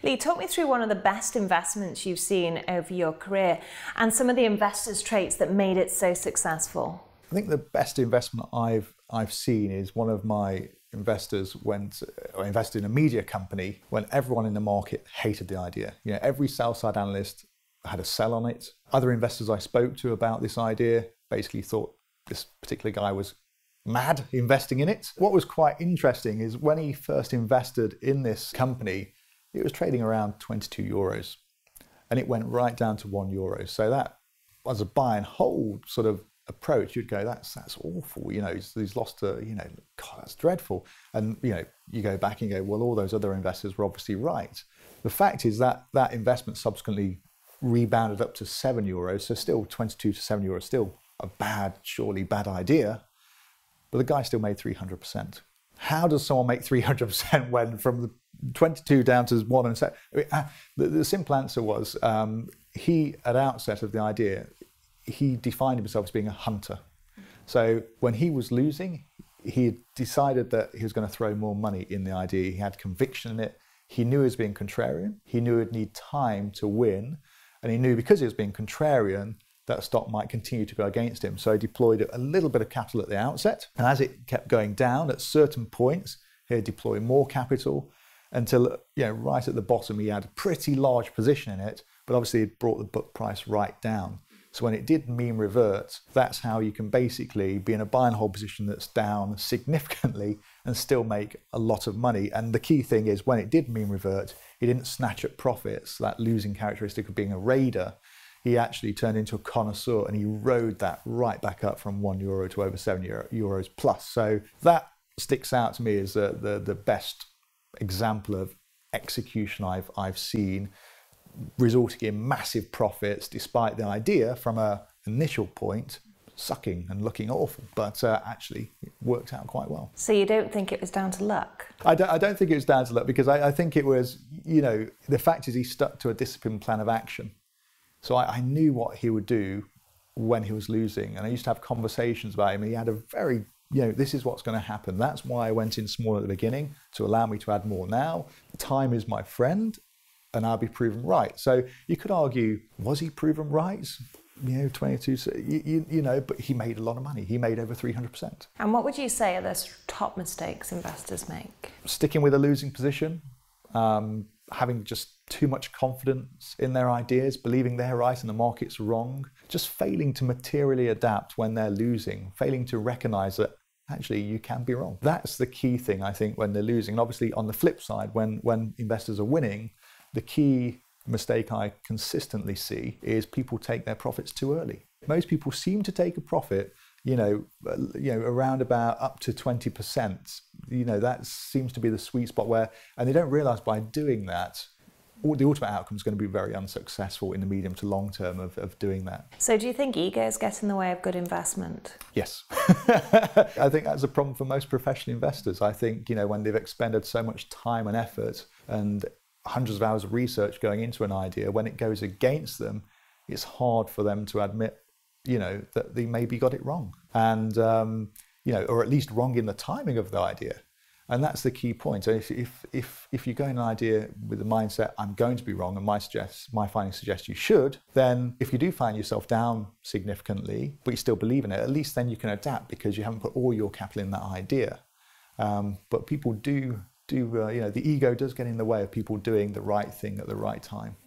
Lee, talk me through one of the best investments you've seen over your career and some of the investors' traits that made it so successful. I think the best investment I've seen is one of my investors invested in a media company when everyone in the market hated the idea. You know, every sell-side analyst had a sell on it. Other investors I spoke to about this idea basically thought this particular guy was mad investing in it. What was quite interesting is when he first invested in this company, it was trading around 22 euros and it went right down to €1. So that was a buy and hold sort of approach. You'd go, that's awful. You know, he's lost a, you know, God, that's dreadful. And, you know, you go back and go, well, all those other investors were obviously right. The fact is that that investment subsequently rebounded up to €7. So still 22 to €7, still a surely bad idea. But the guy still made 300%. How does someone make 300% when from the 22 down to 1 and 7? I mean, the simple answer was he, at outset of the idea, he defined himself as being a hunter. So when he was losing, he had decided that he was going to throw more money in the idea. He had conviction in it. He knew he was being contrarian. He knew he'd need time to win. And he knew because he was being contrarian, that stock might continue to go against him. So he deployed a little bit of capital at the outset. And as it kept going down, at certain points, he'd deploy more capital until, you know, right at the bottom, he had a pretty large position in it, but obviously it brought the book price right down. So when it did mean revert, that's how you can basically be in a buy and hold position that's down significantly and still make a lot of money. And the key thing is when it did mean revert, he didn't snatch at profits, that losing characteristic of being a raider. He actually turned into a connoisseur and he rode that right back up from €1 to over €7 plus. So that sticks out to me as the best example of execution I've seen, resulting in massive profits despite the idea from an initial point sucking and looking awful, but actually it worked out quite well. So you don't think it was down to luck? I don't think it was down to luck because I think it was, you know, the fact is he stuck to a disciplined plan of action. So I knew what he would do when he was losing. And I used to have conversations about him. He had a very, you know, this is what's going to happen. That's why I went in small at the beginning to allow me to add more now. Time is my friend and I'll be proven right. So you could argue, was he proven right? You know, 22, you know, but he made a lot of money. He made over 300%. And what would you say are the top mistakes investors make? Sticking with a losing position, having just too much confidence in their ideas, believing they're right and the market's wrong, just failing to materially adapt when they're losing, failing to recognize that actually you can be wrong. That's the key thing, I think, when they're losing. And obviously on the flip side, when investors are winning, the key mistake I consistently see is people take their profits too early. Most people seem to take a profit, you know, around about up to 20%. You know, that seems to be the sweet spot where, and they don't realize by doing that, the ultimate outcome is going to be very unsuccessful in the medium to long term of doing that. So do you think egos get in the way of good investment? Yes. I think that's a problem for most professional investors. I think, you know, when they've expended so much time and effort and hundreds of hours of research going into an idea, when it goes against them, it's hard for them to admit, you know, that they maybe got it wrong. And, you know, or at least wrong in the timing of the idea. And that's the key point. So if you go in an idea with the mindset, I'm going to be wrong, and my findings suggest you should, then if you do find yourself down significantly, but you still believe in it, at least then you can adapt because you haven't put all your capital in that idea. But people you know, the ego does get in the way of people doing the right thing at the right time.